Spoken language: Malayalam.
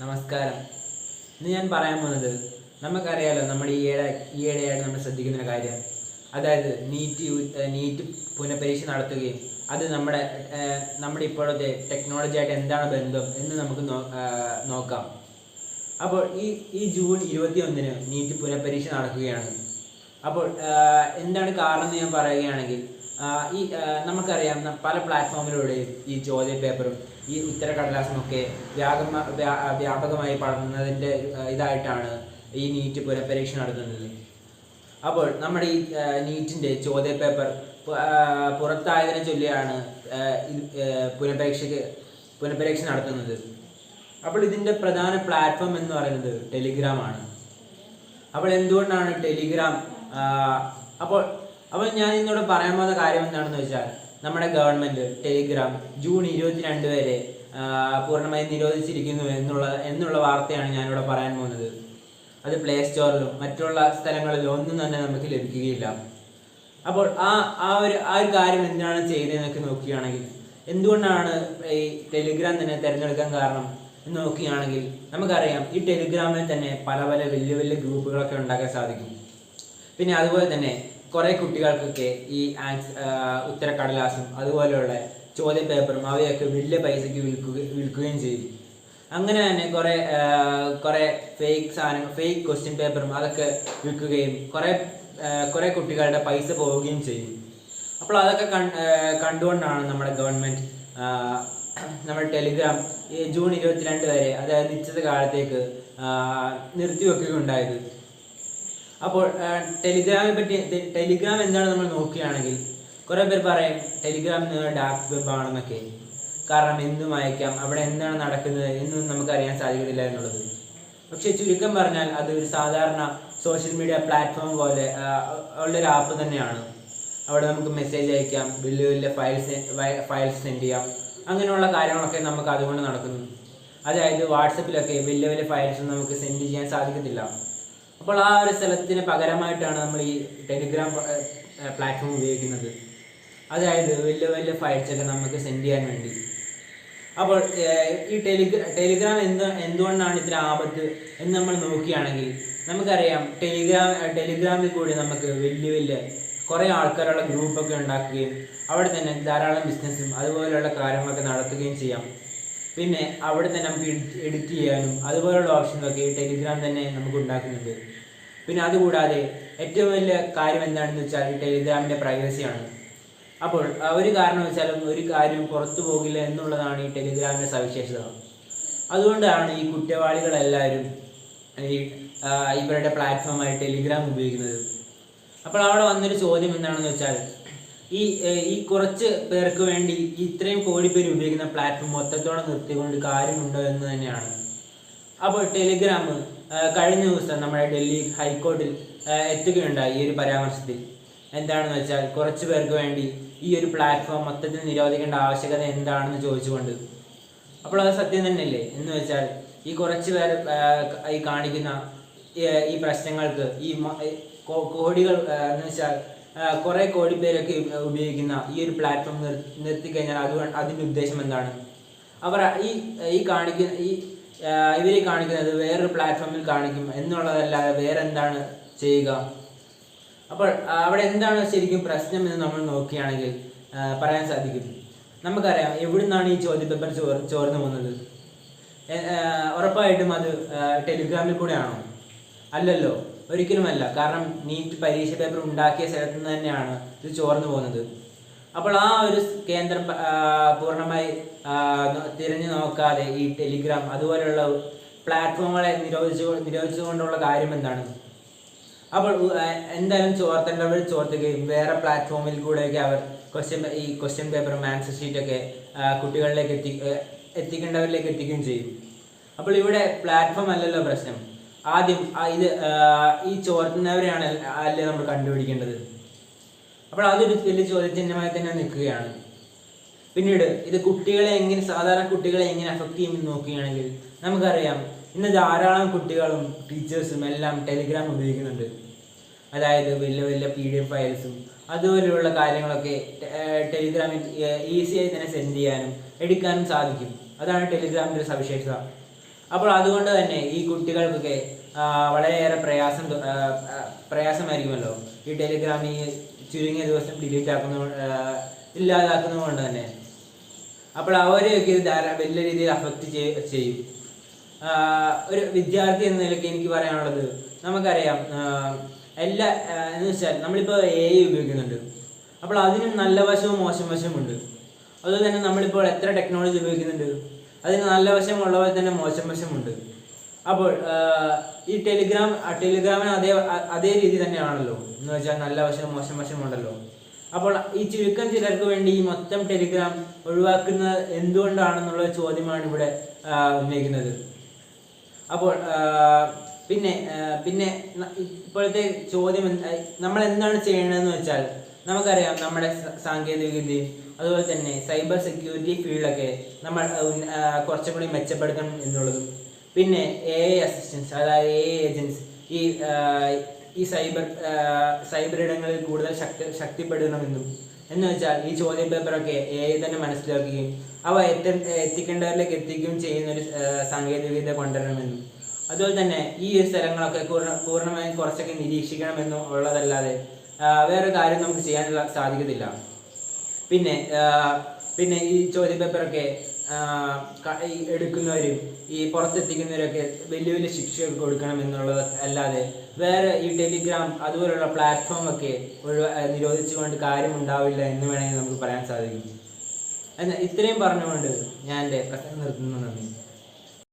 നമസ്കാരം. ഇന്ന് ഞാൻ പറയാൻ പോകുന്നത് നമുക്കറിയാലോ, നമ്മുടെ ഈയിടെയായിട്ട് നമ്മൾ ശ്രദ്ധിക്കുന്ന ഒരു കാര്യം, അതായത് നീറ്റ് പുനഃപരീക്ഷ നടത്തുകയും അത് നമ്മുടെ ഇപ്പോഴത്തെ ടെക്നോളജി ആയിട്ട് എന്താണ് ബന്ധം എന്ന് നമുക്ക് നോക്കാം. അപ്പോൾ ഈ ജൂൺ 21-ന് നീറ്റ് പുനഃപരീക്ഷ നടക്കുകയാണ്. അപ്പോൾ എന്താണ് കാരണം എന്ന് ഞാൻ പറയുകയാണെങ്കിൽ, നമുക്കറിയാം പല പ്ലാറ്റ്ഫോമിലൂടെയും ഈ ചോദ്യ പേപ്പറും ഈ ഉത്തരക്കടലാസും ഒക്കെ വ്യാപകമായി പടർന്നതിൻ്റെ ഇതായിട്ടാണ് ഈ നീറ്റ് പുനഃപരീക്ഷ നടത്തുന്നത്. അപ്പോൾ നമ്മുടെ ഈ നീറ്റിൻ്റെ ചോദ്യ പേപ്പർ പുറത്തായതിനെ ചൊല്ലിയാണ് പുനഃപരീക്ഷ നടത്തുന്നത്. അപ്പോൾ ഇതിൻ്റെ പ്രധാന പ്ലാറ്റ്ഫോം എന്ന് പറയുന്നത് ടെലിഗ്രാം ആണ്. അപ്പോൾ എന്തുകൊണ്ടാണ് ടെലിഗ്രാം അപ്പോൾ ഞാൻ ഇന്നോട് പറയാൻ പോകുന്ന കാര്യം എന്താണെന്ന് വെച്ചാൽ, നമ്മുടെ ഗവൺമെൻറ് ടെലിഗ്രാം ജൂൺ 22 വരെ പൂർണ്ണമായി നിരോധിച്ചിരിക്കുന്നു എന്നുള്ള വാർത്തയാണ് ഞാനിവിടെ പറയാൻ പോകുന്നത്. അത് പ്ലേ സ്റ്റോറിലും മറ്റുള്ള സ്ഥലങ്ങളിലും ഒന്നും തന്നെ നമുക്ക് ലഭിക്കുകയില്ല. അപ്പോൾ ആ ഒരു കാര്യം എന്താണ് ചെയ്തതെന്നൊക്കെ നോക്കുകയാണെങ്കിൽ, എന്തുകൊണ്ടാണ് ഈ ടെലിഗ്രാം തന്നെ തിരഞ്ഞെടുക്കാൻ കാരണം എന്ന് നോക്കുകയാണെങ്കിൽ, നമുക്കറിയാം ഈ ടെലിഗ്രാമിൽ തന്നെ പല വലിയ വലിയ ഗ്രൂപ്പുകളൊക്കെ ഉണ്ടാക്കാൻ സാധിക്കും. പിന്നെ അതുപോലെ തന്നെ കുറേ കുട്ടികൾക്കൊക്കെ ഈ ഉത്തരക്കടലാസും അതുപോലെയുള്ള ചോദ്യ പേപ്പറും അവയൊക്കെ വലിയ പൈസയ്ക്ക് വിൽക്കുകയും ചെയ്യും. അങ്ങനെ തന്നെ കുറേ ഫേക്ക് ക്വസ്റ്റ്യൻ പേപ്പറും അതൊക്കെ വിൽക്കുകയും കുറേ കുട്ടികളുടെ പൈസ പോവുകയും ചെയ്യും. അപ്പോൾ അതൊക്കെ കണ്ടുകൊണ്ടാണ് നമ്മുടെ ഗവൺമെൻറ് നമ്മുടെ ടെലിഗ്രാം ഈ ജൂൺ 22 വരെ, അതായത് നിശ്ചിത കാലത്തേക്ക് നിർത്തിവെക്കുകയുണ്ടായത്. അപ്പോൾ ടെലിഗ്രാം എന്താണ് നമ്മൾ നോക്കുകയാണെങ്കിൽ, കുറേ പേർ പറയും ടെലിഗ്രാം ഡാർക്ക് വെബ് ആണെന്നൊക്കെ. കാരണം എന്തും അയക്കാം, അവിടെ എന്താണ് നടക്കുന്നത് എന്നും നമുക്കറിയാൻ സാധിക്കത്തില്ല എന്നുള്ളത്. പക്ഷെ ചുരുക്കം പറഞ്ഞാൽ അത് ഒരു സാധാരണ സോഷ്യൽ മീഡിയ പ്ലാറ്റ്ഫോം പോലെ ഉള്ളൊരു ആപ്പ് തന്നെയാണ്. അവിടെ നമുക്ക് മെസ്സേജ് അയക്കാം, വലിയ വലിയ ഫയൽസ് സെൻഡ് ചെയ്യാം, അങ്ങനെയുള്ള കാര്യങ്ങളൊക്കെ നമുക്ക് അതുകൊണ്ട് നടക്കുന്നു. അതായത് വാട്സപ്പിലൊക്കെ വലിയ വലിയ ഫയൽസ് നമുക്ക് സെൻഡ് ചെയ്യാൻ സാധിക്കത്തില്ല. അപ്പോൾ ആ ഒരു സ്ഥലത്തിന് പകരമായിട്ടാണ് നമ്മൾ ഈ ടെലിഗ്രാം പ്ലാറ്റ്ഫോം ഉപയോഗിക്കുന്നത്. അതായത് വലിയ വലിയ ഫയൽസൊക്കെ നമുക്ക് സെൻഡ് ചെയ്യാൻ വേണ്ടി. അപ്പോൾ ഈ ടെലിഗ്രാം എന്തുകൊണ്ടാണ് ഇത്ര ആപത്ത് എന്ന് നമ്മൾ നോക്കുകയാണെങ്കിൽ, നമുക്കറിയാം ടെലിഗ്രാമിൽ കൂടി നമുക്ക് വലിയ കുറേ ആൾക്കാരുള്ള ഗ്രൂപ്പൊക്കെ ഉണ്ടാക്കുകയും അവിടെ തന്നെ ധാരാളം ബിസിനസ്സും അതുപോലെയുള്ള കാര്യങ്ങളൊക്കെ നടത്തുകയും ചെയ്യാം. പിന്നെ അവിടെ തന്നെ നമുക്ക് എഡിറ്റ് ചെയ്യാനും അതുപോലുള്ള ഓപ്ഷനൊക്കെ ഈ ടെലിഗ്രാം തന്നെ നമുക്ക് ഉണ്ടാക്കുന്നുണ്ട്. പിന്നെ അതുകൂടാതെ ഏറ്റവും വലിയ കാര്യം എന്താണെന്ന് വെച്ചാൽ ഈ ടെലിഗ്രാമിൻ്റെ പ്രൈവസിയാണ്. അപ്പോൾ ഒരു കാരണവശാലും ഒരു കാര്യം പുറത്തു പോകില്ല എന്നുള്ളതാണ് ഈ ടെലിഗ്രാമിൻ്റെ സവിശേഷത. അതുകൊണ്ടാണ് ഈ കുറ്റവാളികളെല്ലാവരും ഇവരുടെ പ്ലാറ്റ്ഫോമായ ടെലിഗ്രാം ഉപയോഗിക്കുന്നത്. അപ്പോൾ അവിടെ വന്നൊരു ചോദ്യം എന്താണെന്ന് വെച്ചാൽ, ഈ കുറച്ച് പേർക്ക് വേണ്ടി ഇത്രയും കോടി പേര് ഉപയോഗിക്കുന്ന പ്ലാറ്റ്ഫോം മൊത്തത്തോടെ നിർത്തിക്കൊണ്ട് കാര്യമുണ്ടോ എന്ന് തന്നെയാണ്. അപ്പോൾ ടെലിഗ്രാം കഴിഞ്ഞ ദിവസം നമ്മുടെ ഡൽഹി ഹൈക്കോടതിയിൽ എത്തുകയുണ്ടായി ഈ ഒരു പരാമർശത്തിൽ. എന്താണെന്ന് വെച്ചാൽ, കുറച്ച് പേർക്ക് വേണ്ടി ഈ ഒരു പ്ലാറ്റ്ഫോം മൊത്തത്തിൽ നിരോധിക്കേണ്ട ആവശ്യകത എന്താണെന്ന് ചോദിച്ചുകൊണ്ട്. അപ്പോൾ അത് സത്യം തന്നെയല്ലേ എന്ന് വെച്ചാൽ, ഈ കുറച്ച് പേർ ഈ കാണിക്കുന്ന ഈ പ്രശ്നങ്ങൾക്ക് കോടികൾ എന്ന് വെച്ചാൽ കുറേ കോടി പേരൊക്കെ ഉപയോഗിക്കുന്ന ഈ ഒരു പ്ലാറ്റ്ഫോം നിർത്തിക്കഴിഞ്ഞാൽ അതിൻ്റെ ഉദ്ദേശം എന്താണ്? അവർ ഇവർ കാണിക്കുന്നത് വേറൊരു പ്ലാറ്റ്ഫോമിൽ കാണിക്കും എന്നുള്ളതല്ലാതെ വേറെ എന്താണ് ചെയ്യുക? അപ്പോൾ അവിടെ എന്താണ് ശരിക്കും പ്രശ്നം എന്ന് നമ്മൾ നോക്കുകയാണെങ്കിൽ പറയാൻ സാധിക്കും. നമുക്കറിയാം എവിടുന്നാണ് ഈ ചോദ്യപേപ്പർ ചോർന്നു പോകുന്നത്. ഉറപ്പായിട്ടും അത് ടെലിഗ്രാമിൽ കൂടെയാണോ? അല്ലല്ലോ, ഒരിക്കലുമല്ല. കാരണം നീറ്റ് പരീക്ഷ പേപ്പർ ഉണ്ടാക്കിയ സ്ഥലത്ത് നിന്ന് തന്നെയാണ് ഇത് ചോർന്നു പോകുന്നത്. അപ്പോൾ ആ ഒരു കേന്ദ്രം പൂർണ്ണമായി തിരഞ്ഞു നോക്കാതെ ഈ ടെലിഗ്രാം അതുപോലെയുള്ള പ്ലാറ്റ്ഫോമുകളെ നിരോധിച്ചുകൊണ്ടുള്ള കാര്യം എന്താണ്? അപ്പോൾ എന്തായാലും ചോർത്തേണ്ടവർ ചോർത്തുകയും വേറെ പ്ലാറ്റ്ഫോമിൽ കൂടെയൊക്കെ അവർ ക്വസ്റ്റ്യൻ പേപ്പറും ആൻസർ ഷീറ്റൊക്കെ കുട്ടികളിലേക്ക് എത്തിക്കേണ്ടവരിലേക്ക് എത്തിക്കുകയും ചെയ്യും. അപ്പോൾ ഇവിടെ പ്ലാറ്റ്ഫോം അല്ലല്ലോ പ്രശ്നം. ആദ്യം ഈ ചോർത്തുന്നവരെയാണ് അല്ലേ നമ്മൾ കണ്ടുപിടിക്കേണ്ടത്. അപ്പോൾ അതൊരു വലിയ ചോദ്യചിഹ്നമായി തന്നെ നിൽക്കുകയാണ്. പിന്നീട് ഇത് സാധാരണ കുട്ടികളെ എങ്ങനെ അഫക്റ്റ് ചെയ്യുമെന്ന് നോക്കുകയാണെങ്കിൽ, നമുക്കറിയാം ഇന്ന് ധാരാളം കുട്ടികളും ടീച്ചേഴ്സും എല്ലാം ടെലിഗ്രാം ഉപയോഗിക്കുന്നുണ്ട്. അതായത് വലിയ PDF ഫയൽസും അതുപോലെയുള്ള കാര്യങ്ങളൊക്കെ ടെലിഗ്രാമിൽ ഈസിയായി തന്നെ സെൻഡ് ചെയ്യാനും എടുക്കാനും സാധിക്കും. അതാണ് ടെലിഗ്രാമിൻ്റെ സവിശേഷത. അപ്പോൾ അതുകൊണ്ട് തന്നെ ഈ കുട്ടികൾക്കൊക്കെ വളരെയേറെ പ്രയാസമായിരിക്കുമല്ലോ ഈ ടെലിഗ്രാം ഈ ചുരുങ്ങിയ ദിവസം ഡിലീറ്റ് ഇല്ലാതാക്കുന്നത് കൊണ്ട് തന്നെ. അപ്പോൾ അവരെയൊക്കെ ഇത് വലിയ രീതിയിൽ അഫക്റ്റ് ചെയ്യും. ഒരു വിദ്യാർത്ഥി എന്ന നിലയ്ക്ക് എനിക്ക് പറയാനുള്ളത്, നമുക്കറിയാം എന്ന് വെച്ചാൽ നമ്മളിപ്പോൾ AI ഉപയോഗിക്കുന്നുണ്ട്. അപ്പോൾ അതിന് നല്ല വശവും മോശം വശമുണ്ട്. അതുപോലെ തന്നെ നമ്മളിപ്പോൾ എത്ര ടെക്നോളജി ഉപയോഗിക്കുന്നുണ്ട്, അതിന് നല്ല വശമുള്ളപോലെ തന്നെ മോശം വശമുണ്ട്. അപ്പോൾ ഈ ടെലിഗ്രാമിന് അതേ രീതി തന്നെയാണല്ലോ, എന്ന് വെച്ചാൽ നല്ല വശവും മോശം വശമുണ്ടല്ലോ. അപ്പോൾ ഈ ചുരുക്കം ചിലർക്ക് വേണ്ടി ഈ മൊത്തം ടെലിഗ്രാം ഒഴിവാക്കുന്നത് എന്തുകൊണ്ടാണെന്നുള്ള ചോദ്യമാണ് ഇവിടെ ഉന്നയിക്കുന്നത്. അപ്പോൾ പിന്നെ ഇപ്പോഴത്തെ ചോദ്യം നമ്മൾ എന്താണ് ചെയ്യണമെന്ന് വെച്ചാൽ, നമുക്കറിയാം നമ്മുടെ സാങ്കേതിക വിദ്യയും അതുപോലെ തന്നെ സൈബർ സെക്യൂരിറ്റി ഫീൽഡൊക്കെ നമ്മൾ കുറച്ചും കൂടി മെച്ചപ്പെടുത്തണം എന്നുള്ളതും, പിന്നെ AI അസിസ്റ്റൻസ്, അതായത് AI ഏജൻസ് ഈ സൈബർ ഇടങ്ങളിൽ കൂടുതൽ ശക്തിപ്പെടണമെന്നും, എന്ന് വെച്ചാൽ ഈ ചോദ്യ പേപ്പറൊക്കെ AI തന്നെ മനസ്സിലാക്കുകയും അവ എത്തിക്കേണ്ടവരിലേക്ക് എത്തിക്കുകയും ചെയ്യുന്ന ഒരു സാങ്കേതിക വിദ്യ കൊണ്ടുവരണമെന്നും, അതുപോലെ തന്നെ ഈ സ്ഥലങ്ങളൊക്കെ പൂർണ്ണമായും കുറച്ചൊക്കെ നിരീക്ഷിക്കണമെന്നും ഉള്ളതല്ലാതെ വേറെ കാര്യം നമുക്ക് ചെയ്യാനുള്ള സാധിക്കത്തില്ല. പിന്നെ ഈ ചോദ്യ പേപ്പറൊക്കെ എടുക്കുന്നവരും ഈ പുറത്തെത്തിക്കുന്നവരൊക്കെ വലിയ വലിയ ശിക്ഷകൾ കൊടുക്കണം എന്നുള്ളത് അല്ലാതെ വേറെ ഈ ടെലിഗ്രാം അതുപോലുള്ള പ്ലാറ്റ്ഫോം ഒക്കെ നിരോധിച്ചുകൊണ്ട് കാര്യമുണ്ടാവില്ല എന്ന് വേണമെങ്കിൽ നമുക്ക് പറയാൻ സാധിക്കും. എന്നാൽ ഇത്രയും പറഞ്ഞുകൊണ്ട് ഞാൻ എൻ്റെ പ്രസംഗം നിർത്തുന്നു. നന്ദി.